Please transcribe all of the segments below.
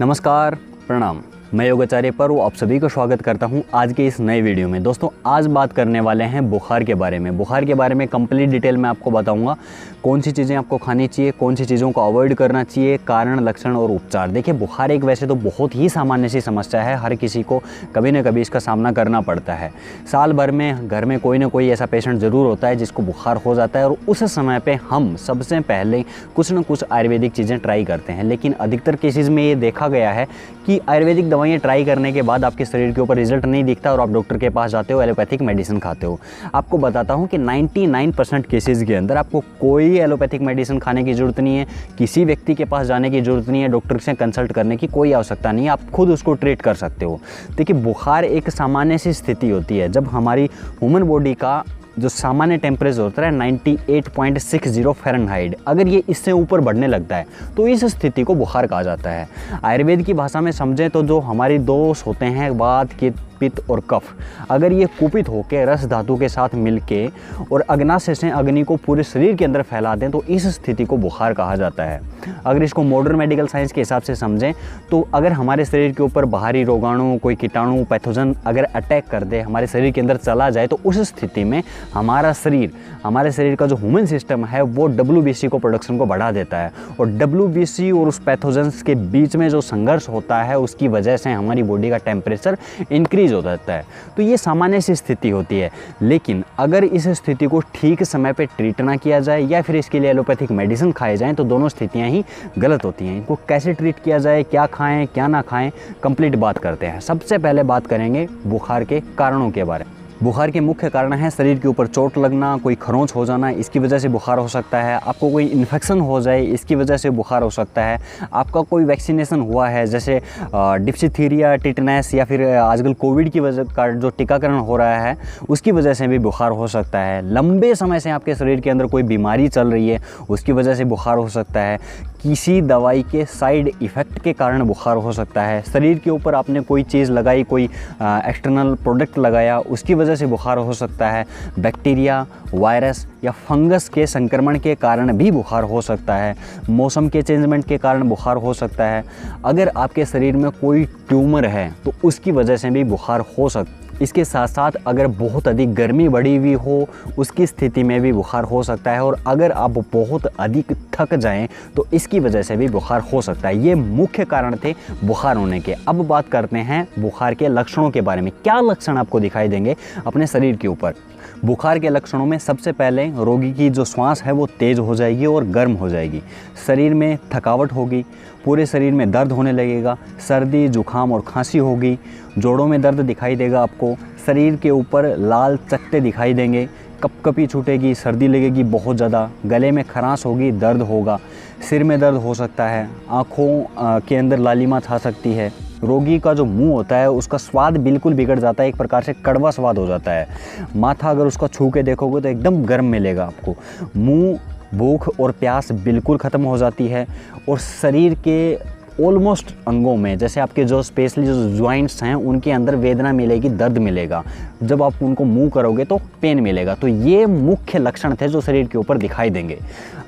नमस्कार, प्रणाम। मैं योगाचार्य पर्व आप सभी को स्वागत करता हूं आज के इस नए वीडियो में। दोस्तों, आज बात करने वाले हैं बुखार के बारे में। बुखार के बारे में कंप्लीट डिटेल में आपको बताऊंगा कौन सी चीज़ें आपको खानी चाहिए, कौन सी चीज़ों को अवॉइड करना चाहिए, कारण, लक्षण और उपचार। देखिए, बुखार एक वैसे तो बहुत ही सामान्य सी समस्या है, हर किसी को कभी ना कभी इसका सामना करना पड़ता है। साल भर में घर में कोई ना कोई ऐसा पेशेंट ज़रूर होता है जिसको बुखार हो जाता है और उस समय पर हम सबसे पहले कुछ न कुछ आयुर्वेदिक चीज़ें ट्राई करते हैं। लेकिन अधिकतर केसेज़ में ये देखा गया है कि आयुर्वेदिक दवाइयाँ ट्राई करने के बाद आपके शरीर के ऊपर रिजल्ट नहीं दिखता और आप डॉक्टर के पास जाते हो, एलोपैथिक मेडिसिन खाते हो। आपको बताता हूँ कि 99% केसेस के अंदर आपको कोई एलोपैथिक मेडिसिन खाने की ज़रूरत नहीं है, किसी व्यक्ति के पास जाने की ज़रूरत नहीं है, डॉक्टर से कंसल्ट करने की कोई आवश्यकता नहीं है, आप खुद उसको ट्रीट कर सकते हो। देखिए, बुखार एक सामान्य सी स्थिति होती है जब हमारी ह्यूमन बॉडी का जो सामान्य टेम्परेचर होता है 98.60 फ़ारेनहाइट, अगर ये इससे ऊपर बढ़ने लगता है तो इस स्थिति को बुखार कहा जाता है। आयुर्वेद की भाषा में समझें तो जो हमारी दोष होते हैं वात, पित्त और कफ, अगर ये कुपित होकर रस धातु के साथ मिलके और अग्नाशय से अग्नि को पूरे शरीर के अंदर फैला दें तो इस स्थिति को बुखार कहा जाता है। अगर इसको मॉडर्न मेडिकल साइंस के हिसाब से समझें तो अगर हमारे शरीर के ऊपर बाहरी रोगाणु, कोई कीटाणु, पैथोजन अगर अटैक कर दे, हमारे शरीर के अंदर चला जाए तो उस स्थिति में हमारे शरीर का जो ह्यूमन सिस्टम है वो WBC को प्रोडक्शन को बढ़ा देता है और WBC और उस पैथोजन्स के बीच में जो संघर्ष होता है उसकी वजह से हमारी बॉडी का टेम्परेचर इंक्रीज हो जाता है। तो ये सामान्य सी स्थिति होती है। लेकिन अगर इस स्थिति को ठीक समय पे ट्रीट ना किया जाए या फिर इसके लिए एलोपैथिक मेडिसिन खाए जाएं तो दोनों स्थितियां ही गलत होती हैं। इनको कैसे ट्रीट किया जाए, क्या खाएं क्या ना खाएं, कंप्लीट बात करते हैं। सबसे पहले बात करेंगे बुखार के कारणों के बारे में। बुखार के मुख्य कारण है शरीर के ऊपर चोट लगना, कोई खरोंच हो जाना, इसकी वजह से बुखार हो सकता है। आपको कोई इन्फेक्शन हो जाए, इसकी वजह से बुखार हो सकता है। आपका कोई वैक्सीनेशन हुआ है जैसे डिप्थीरिया, टिटनेस या फिर आजकल कोविड की वजह का जो टीकाकरण हो रहा है उसकी वजह से भी बुखार हो सकता है। लंबे समय से आपके शरीर के अंदर कोई बीमारी चल रही है उसकी वजह से बुखार हो सकता है। किसी दवाई के साइड इफ़ेक्ट के कारण बुखार हो सकता है। शरीर के ऊपर आपने कोई चीज़ लगाई, कोई एक्सटर्नल प्रोडक्ट लगाया, उसकी वजह से बुखार हो सकता है। बैक्टीरिया, वायरस या फंगस के संक्रमण के कारण भी बुखार हो सकता है। मौसम के चेंजमेंट के कारण बुखार हो सकता है। अगर आपके शरीर में कोई ट्यूमर है तो उसकी वजह से भी बुखार हो सकता है। इसके साथ साथ अगर बहुत अधिक गर्मी बढ़ी हुई हो उसकी स्थिति में भी बुखार हो सकता है और अगर आप बहुत अधिक थक जाएं तो इसकी वजह से भी बुखार हो सकता है। ये मुख्य कारण थे बुखार होने के। अब बात करते हैं बुखार के लक्षणों के बारे में। क्या लक्षण आपको दिखाई देंगे अपने शरीर के ऊपर? बुखार के लक्षणों में सबसे पहले रोगी की जो श्वास है वो तेज़ हो जाएगी और गर्म हो जाएगी। शरीर में थकावट होगी, पूरे शरीर में दर्द होने लगेगा, सर्दी, जुखाम और खांसी होगी, जोड़ों में दर्द दिखाई देगा आपको, शरीर के ऊपर लाल चकत्ते दिखाई देंगे, कपकपी छूटेगी, सर्दी लगेगी बहुत ज़्यादा, गले में खराश होगी, दर्द होगा, सिर में दर्द हो सकता है, आँखों के अंदर लालिमा छा सकती है। रोगी का जो मुंह होता है उसका स्वाद बिल्कुल बिगड़ जाता है, एक प्रकार से कड़वा स्वाद हो जाता है। माथा अगर उसका छू के देखोगे तो एकदम गर्म मिलेगा आपको। मुंह, भूख और प्यास बिल्कुल ख़त्म हो जाती है और शरीर के ऑलमोस्ट अंगों में, जैसे आपके जो स्पेशली जो जॉइंट्स हैं उनके अंदर वेदना मिलेगी, दर्द मिलेगा। जब आप उनको मूव करोगे तो पेन मिलेगा। तो ये मुख्य लक्षण थे जो शरीर के ऊपर दिखाई देंगे।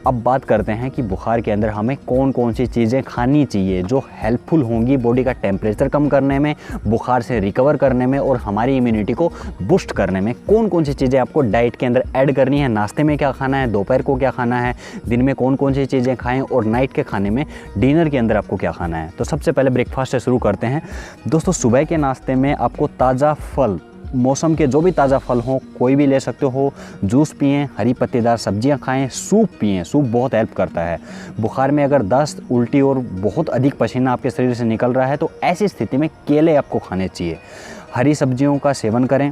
अब बात करते हैं कि बुखार के अंदर हमें कौन कौन सी चीज़ें खानी चाहिए जो हेल्पफुल होंगी बॉडी का टेम्परेचर कम करने में, बुखार से रिकवर करने में और हमारी इम्यूनिटी को बूस्ट करने में। कौन कौन सी चीज़ें आपको डाइट के अंदर ऐड करनी है, नाश्ते में क्या खाना है, दोपहर को क्या खाना है, दिन में कौन कौन सी चीज़ें खाएँ और नाइट के खाने में, डिनर के अंदर आपको क्या खाना है। तो सबसे पहले ब्रेकफास्ट से शुरू करते हैं। दोस्तों, सुबह के नाश्ते में आपको ताज़ा फल, मौसम के जो भी ताज़ा फल हों कोई भी ले सकते हो, जूस पिएं, हरी पत्तेदार सब्जियां खाएं, सूप पिएं। सूप बहुत हेल्प करता है। बुखार में अगर दस्त, उल्टी और बहुत अधिक पसीना आपके शरीर से निकल रहा है तो ऐसी स्थिति में केले आपको खाने चाहिए। हरी सब्जियों का सेवन करें।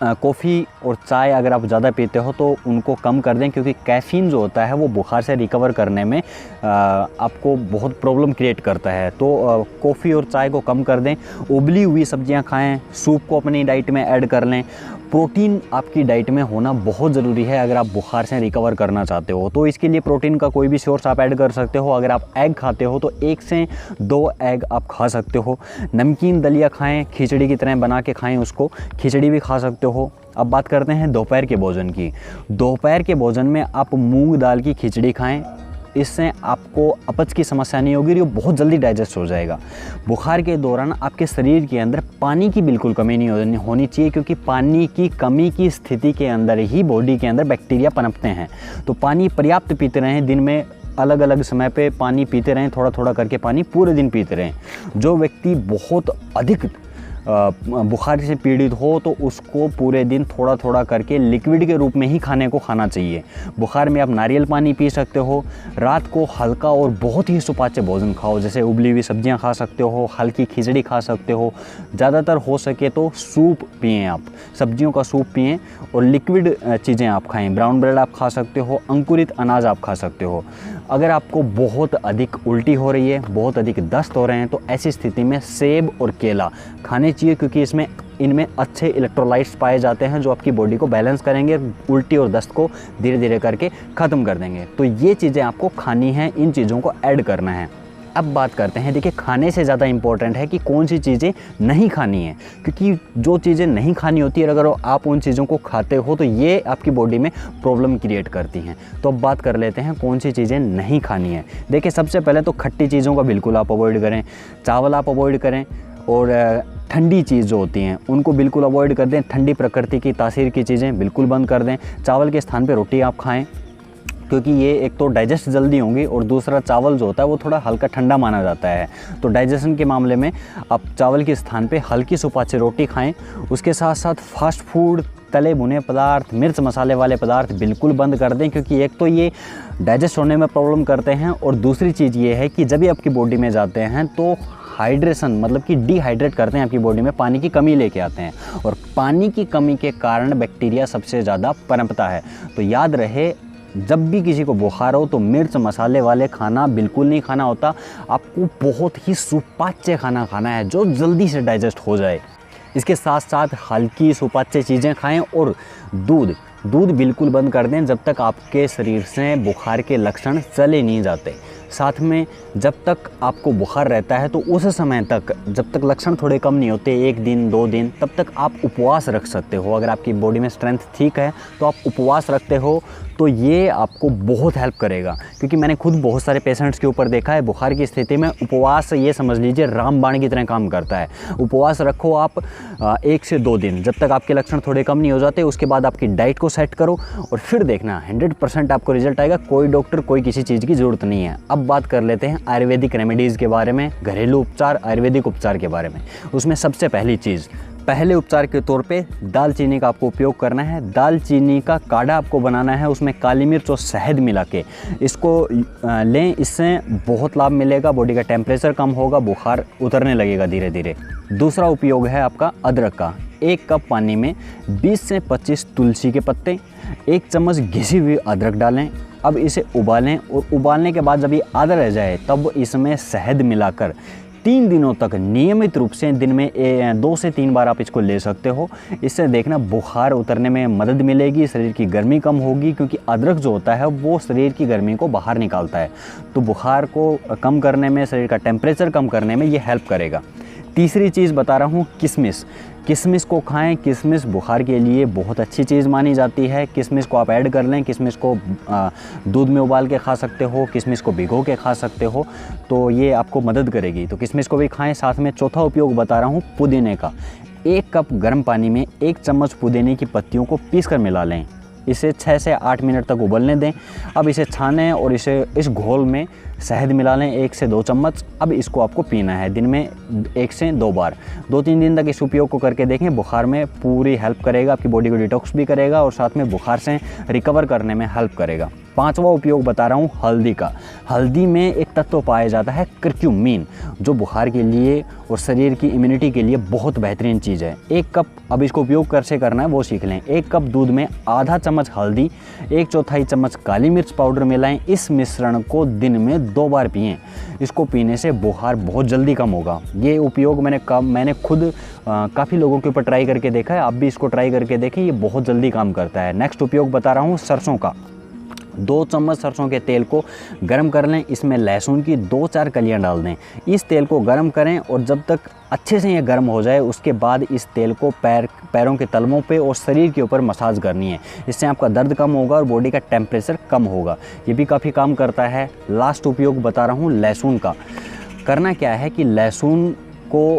कॉफ़ी और चाय अगर आप ज़्यादा पीते हो तो उनको कम कर दें, क्योंकि कैफ़ीन जो होता है वो बुखार से रिकवर करने में आपको बहुत प्रॉब्लम क्रिएट करता है। तो कॉफ़ी और चाय को कम कर दें। उबली हुई सब्जियां खाएं, सूप को अपनी डाइट में ऐड कर लें। प्रोटीन आपकी डाइट में होना बहुत ज़रूरी है अगर आप बुखार से रिकवर करना चाहते हो। तो इसके लिए प्रोटीन का कोई भी सोर्स आप ऐड कर सकते हो। अगर आप एग खाते हो तो 1 से 2 एग आप खा सकते हो। नमकीन दलिया खाएं, खिचड़ी की तरह बना के खाएं उसको, खिचड़ी भी खा सकते हो। अब बात करते हैं दोपहर के भोजन की। दोपहर के भोजन में आप मूंग दाल की खिचड़ी खाएं। इससे आपको अपच की समस्या नहीं होगी, ये बहुत जल्दी डाइजेस्ट हो जाएगा। बुखार के दौरान आपके शरीर के अंदर पानी की बिल्कुल कमी नहीं होनी चाहिए, क्योंकि पानी की कमी की स्थिति के अंदर ही बॉडी के अंदर बैक्टीरिया पनपते हैं। तो पानी पर्याप्त पीते रहें, दिन में अलग अलग समय पे पानी पीते रहें, थोड़ा थोड़ा करके पानी पूरे दिन पीते रहें। जो व्यक्ति बहुत अधिक बुखार से पीड़ित हो तो उसको पूरे दिन थोड़ा थोड़ा करके लिक्विड के रूप में ही खाने को खाना चाहिए। बुखार में आप नारियल पानी पी सकते हो। रात को हल्का और बहुत ही सुपाच्य भोजन खाओ, जैसे उबली हुई सब्जियां खा सकते हो, हल्की खिचड़ी खा सकते हो। ज़्यादातर हो सके तो सूप पिएं, आप सब्जियों का सूप पिएं और लिक्विड चीज़ें आप खाएं। ब्राउन ब्रेड आप खा सकते हो, अंकुरित अनाज आप खा सकते हो। अगर आपको बहुत अधिक उल्टी हो रही है, बहुत अधिक दस्त हो रहे हैं, तो ऐसी स्थिति में सेब और केला खाने चाहिए, क्योंकि इनमें अच्छे इलेक्ट्रोलाइट्स पाए जाते हैं जो आपकी बॉडी को बैलेंस करेंगे, उल्टी और दस्त को धीरे धीरे करके ख़त्म कर देंगे। तो ये चीज़ें आपको खानी हैं, इन चीज़ों को ऐड करना है। अब बात करते हैं, देखिए खाने से ज़्यादा इम्पोर्टेंट है कि कौन सी चीज़ें नहीं खानी है, क्योंकि जो चीज़ें नहीं खानी होती है, अगर आप उन चीज़ों को खाते हो तो ये आपकी बॉडी में प्रॉब्लम क्रिएट करती हैं। तो अब बात कर लेते हैं कौन सी चीज़ें नहीं खानी है। देखिए सबसे पहले तो खट्टी चीज़ों का बिल्कुल आप अवॉइड करें, चावल आप अवॉइड करें, और ठंडी चीज़ जो होती हैं उनको बिल्कुल अवॉइड कर दें। ठंडी प्रकृति की तासीर की चीज़ें बिल्कुल बंद कर दें। चावल के स्थान पे रोटी आप खाएं, क्योंकि ये एक तो डाइजेस्ट जल्दी होंगी, और दूसरा चावल जो होता है वो थोड़ा हल्का ठंडा माना जाता है। तो डाइजेशन के मामले में आप चावल के स्थान पे हल्की सुपाच्य रोटी खाएं। उसके साथ साथ फास्ट फूड, तले भुने पदार्थ, मिर्च मसाले वाले पदार्थ बिल्कुल बंद कर दें, क्योंकि एक तो ये डाइजेस्ट होने में प्रॉब्लम करते हैं, और दूसरी चीज़ ये है कि जब ये आपकी बॉडी में जाते हैं तो हाइड्रेशन मतलब कि डिहाइड्रेट करते हैं, आपकी बॉडी में पानी की कमी लेके आते हैं, और पानी की कमी के कारण बैक्टीरिया सबसे ज़्यादा पनपता है। तो याद रहे, जब भी किसी को बुखार हो तो मिर्च मसाले वाले खाना बिल्कुल नहीं खाना होता। आपको बहुत ही सुपाच्य खाना खाना है जो जल्दी से डाइजेस्ट हो जाए। इसके साथ साथ हल्की सुपाच्य चीज़ें खाएं, और दूध बिल्कुल बंद कर दें जब तक आपके शरीर से बुखार के लक्षण चले नहीं जाते। साथ में जब तक आपको बुखार रहता है तो उस समय तक, जब तक लक्षण थोड़े कम नहीं होते, 1 दिन 2 दिन, तब तक आप उपवास रख सकते हो। अगर आपकी बॉडी में स्ट्रेंथ ठीक है तो आप उपवास रखते हो, तो ये आपको बहुत हेल्प करेगा। क्योंकि मैंने खुद बहुत सारे पेशेंट्स के ऊपर देखा है, बुखार की स्थिति में उपवास, ये समझ लीजिए रामबाण की तरह काम करता है। उपवास रखो आप 1 से 2 दिन, जब तक आपके लक्षण थोड़े कम नहीं हो जाते। उसके बाद आपकी डाइट को सेट करो और फिर देखना 100% आपको रिजल्ट आएगा। कोई डॉक्टर, कोई किसी चीज़ की ज़रूरत नहीं है। अब बात कर लेते हैं आयुर्वेदिक रेमेडीज़ के बारे में, घरेलू उपचार, आयुर्वेदिक उपचार के बारे में। उसमें सबसे पहली चीज़, पहले उपचार के तौर पे दालचीनी का आपको उपयोग करना है। दालचीनी का काढ़ा आपको बनाना है, उसमें काली मिर्च और शहद मिला के इसको लें। इससे बहुत लाभ मिलेगा, बॉडी का टेम्परेचर कम होगा, बुखार उतरने लगेगा धीरे धीरे। दूसरा उपयोग है आपका अदरक का। 1 कप पानी में 20 से 25 तुलसी के पत्ते, 1 चम्मच घिसी हुई अदरक डालें। अब इसे उबालें, और उबालने के बाद जब ये आधा रह जाए तब इसमें शहद मिलाकर 3 दिनों तक नियमित रूप से दिन में 2 से 3 बार आप इसको ले सकते हो। इससे देखना बुखार उतरने में मदद मिलेगी, शरीर की गर्मी कम होगी, क्योंकि अदरक जो होता है वो शरीर की गर्मी को बाहर निकालता है। तो बुखार को कम करने में, शरीर का टेम्परेचर कम करने में ये हेल्प करेगा। तीसरी चीज़ बता रहा हूँ, किशमिश। किशमिश को खाएं। किशमिश बुखार के लिए बहुत अच्छी चीज़ मानी जाती है। किशमिश को आप ऐड कर लें। किशमिश को दूध में उबाल के खा सकते हो, किशमिश को भिगो के खा सकते हो, तो ये आपको मदद करेगी। तो किशमिश को भी खाएं। साथ में चौथा उपयोग बता रहा हूँ पुदीने का। 1 कप गर्म पानी में 1 चम्मच पुदीने की पत्तियों को पीसकर मिला लें। इसे 6 से 8 मिनट तक उबलने दें। अब इसे छानें और इस घोल में शहद मिला लें 1 से 2 चम्मच। अब इसको आपको पीना है दिन में 1 से 2 बार। 2-3 दिन तक इस उपयोग को करके देखें, बुखार में पूरी हेल्प करेगा, आपकी बॉडी को डिटॉक्स भी करेगा और साथ में बुखार से रिकवर करने में हेल्प करेगा। 5वां उपयोग बता रहा हूँ हल्दी का। हल्दी में एक तत्व पाया जाता है करक्यूमिन, जो बुखार के लिए और शरीर की इम्यूनिटी के लिए बहुत बेहतरीन चीज़ है। 1 कप, अब इसको उपयोग कैसे करना है वो सीख लें। 1 कप दूध में आधा चम्मच हल्दी, 1/4 चम्मच काली मिर्च पाउडर मिलाएं। इस मिश्रण को दिन में 2 बार पिएं। इसको पीने से बुखार बहुत जल्दी कम होगा। ये उपयोग मैंने खुद काफ़ी लोगों के ऊपर ट्राई करके देखा है। आप भी इसको ट्राई करके देखें, ये बहुत जल्दी काम करता है। नेक्स्ट उपयोग बता रहा हूँ सरसों का। 2 चम्मच सरसों के तेल को गर्म कर लें, इसमें लहसुन की 2-4 कलियां डाल दें। इस तेल को गर्म करें और जब तक अच्छे से ये गर्म हो जाए उसके बाद इस तेल को पैरों के तलवों पे और शरीर के ऊपर मसाज करनी है। इससे आपका दर्द कम होगा और बॉडी का टेम्परेचर कम होगा। ये भी काफ़ी काम करता है। लास्ट उपयोग बता रहा हूँ लहसुन का। करना क्या है कि लहसुन को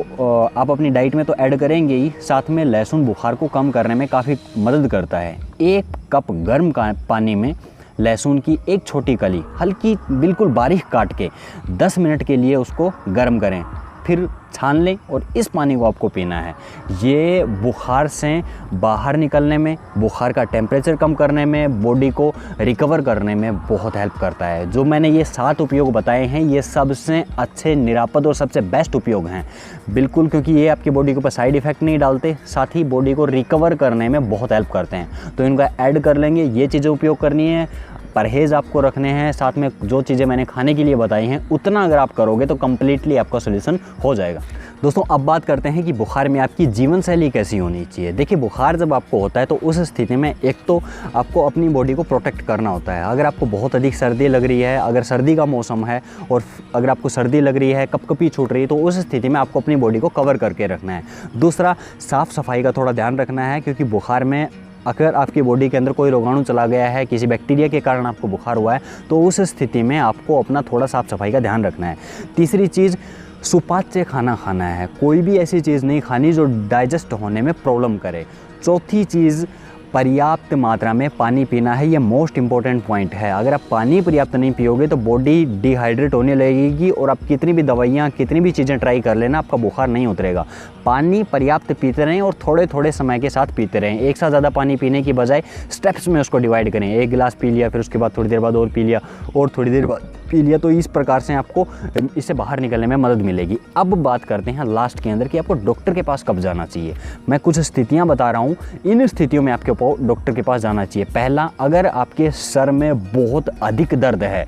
आप अपनी डाइट में तो ऐड करेंगे ही, साथ में लहसुन बुखार को कम करने में काफ़ी मदद करता है। 1 कप गर्म पानी में लहसुन की एक छोटी कली हल्की बिल्कुल बारीक काट के 10 मिनट के लिए उसको गर्म करें, फिर छान लें और इस पानी को आपको पीना है। ये बुखार से बाहर निकलने में, बुखार का टेम्परेचर कम करने में, बॉडी को रिकवर करने में बहुत हेल्प करता है। जो मैंने ये 7 उपयोग बताए हैं ये सबसे अच्छे, निरापद और सबसे बेस्ट उपयोग हैं बिल्कुल, क्योंकि ये आपकी बॉडी के ऊपर साइड इफ़ेक्ट नहीं डालते, साथ ही बॉडी को रिकवर करने में बहुत हेल्प करते हैं। तो इनका ऐड कर लेंगे, ये चीज़ें उपयोग करनी है, परहेज़ आपको रखने हैं, साथ में जो चीज़ें मैंने खाने के लिए बताई हैं उतना अगर आप करोगे तो कम्प्लीटली आपका सोल्यूशन हो जाएगा। दोस्तों अब बात करते हैं कि बुखार में आपकी जीवन शैली कैसी होनी चाहिए। देखिए बुखार जब आपको होता है तो उस स्थिति में एक तो आपको अपनी बॉडी को प्रोटेक्ट करना होता है। अगर आपको बहुत अधिक सर्दी लग रही है, अगर सर्दी का मौसम है और अगर आपको सर्दी लग रही है, कपकपी छूट रही है, तो उस स्थिति में आपको अपनी बॉडी को कवर करके रखना है। दूसरा, साफ़ सफाई का थोड़ा ध्यान रखना है, क्योंकि बुखार में अगर आपकी बॉडी के अंदर कोई रोगाणु चला गया है, किसी बैक्टीरिया के कारण आपको बुखार हुआ है, तो उस स्थिति में आपको अपना थोड़ा साफ़ सफाई का ध्यान रखना है। तीसरी चीज़, सुपाच्य खाना खाना है, कोई भी ऐसी चीज़ नहीं खानी जो डाइजेस्ट होने में प्रॉब्लम करे। चौथी चीज़, पर्याप्त मात्रा में पानी पीना है। ये मोस्ट इंपॉर्टेंट पॉइंट है। अगर आप पानी पर्याप्त नहीं पियोगे तो बॉडी डिहाइड्रेट होने लगेगी और आप कितनी भी दवाइयाँ, कितनी भी चीज़ें ट्राई कर लेना, आपका बुखार नहीं उतरेगा। पानी पर्याप्त पीते रहें और थोड़े थोड़े समय के साथ पीते रहें। एक साथ ज़्यादा पानी पीने की बजाय स्टेप्स में उसको डिवाइड करें। 1 गिलास पी लिया, फिर उसके बाद थोड़ी देर बाद और पी लिया और थोड़ी देर बाद पी लिया, तो इस प्रकार से आपको इससे बाहर निकलने में मदद मिलेगी। अब बात करते हैं लास्ट के अंदर कि आपको डॉक्टर के पास कब जाना चाहिए। मैं कुछ स्थितियां बता रहा हूं, इन स्थितियों में आपके डॉक्टर के पास जाना चाहिए। पहला, अगर आपके सर में बहुत अधिक दर्द है,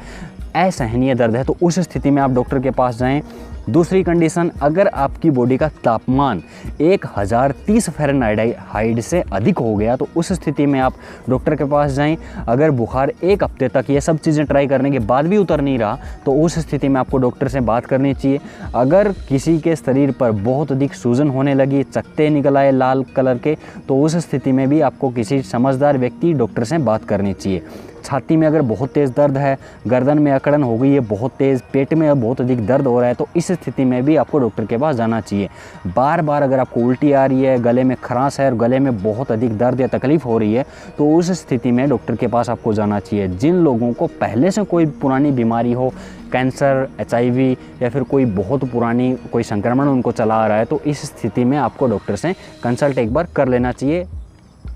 असहनीय दर्द है, तो उस स्थिति में आप डॉक्टर के पास जाएं। दूसरी कंडीशन, अगर आपकी बॉडी का तापमान 1030 फ़ारेनहाइट से अधिक हो गया तो उस स्थिति में आप डॉक्टर के पास जाएं। अगर बुखार 1 हफ्ते तक ये सब चीज़ें ट्राई करने के बाद भी उतर नहीं रहा तो उस स्थिति में आपको डॉक्टर से बात करनी चाहिए। अगर किसी के शरीर पर बहुत अधिक सूजन होने लगी, चकत्ते निकल आए लाल कलर के, तो उस स्थिति में भी आपको किसी समझदार व्यक्ति डॉक्टर से बात करनी चाहिए। छाती में अगर बहुत तेज़ दर्द है, गर्दन में अकड़न हो गई है बहुत तेज़, पेट में बहुत अधिक दर्द हो रहा है, तो इस स्थिति में भी आपको डॉक्टर के पास जाना चाहिए। बार बार अगर आपको उल्टी आ रही है, गले में खरांश है और गले में बहुत अधिक दर्द या तकलीफ़ हो रही है, तो उस स्थिति में डॉक्टर के पास आपको जाना चाहिए। जिन लोगों को पहले से कोई पुरानी बीमारी हो, कैंसर, HIV या फिर कोई बहुत पुरानी कोई संक्रमण उनको चला आ रहा है, तो इस स्थिति में आपको डॉक्टर से कंसल्ट एक बार कर लेना चाहिए।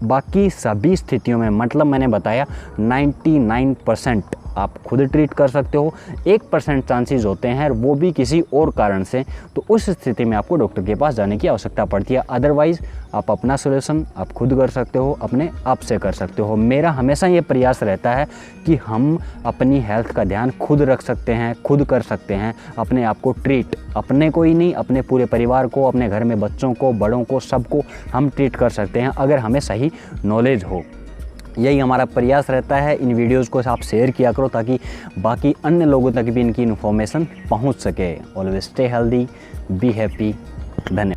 बाकी सभी स्थितियों में, मतलब मैंने बताया 99% आप खुद ट्रीट कर सकते हो। 1% चांसेस होते हैं, वो भी किसी और कारण से, तो उस स्थिति में आपको डॉक्टर के पास जाने की आवश्यकता पड़ती है। अदरवाइज़ आप अपना सोल्यूशन आप खुद कर सकते हो, अपने आप से कर सकते हो। मेरा हमेशा ये प्रयास रहता है कि हम अपनी हेल्थ का ध्यान खुद रख सकते हैं, खुद कर सकते हैं, अपने आप को ट्रीट, अपने को ही नहीं, अपने पूरे परिवार को, अपने घर में बच्चों को, बड़ों को, सबको हम ट्रीट कर सकते हैं अगर हमें सही नॉलेज हो। यही हमारा प्रयास रहता है। इन वीडियोज़ को आप शेयर किया करो ताकि बाकी अन्य लोगों तक भी इनकी इन्फॉर्मेशन पहुंच सके। Always stay healthy, be happy. धन्यवाद।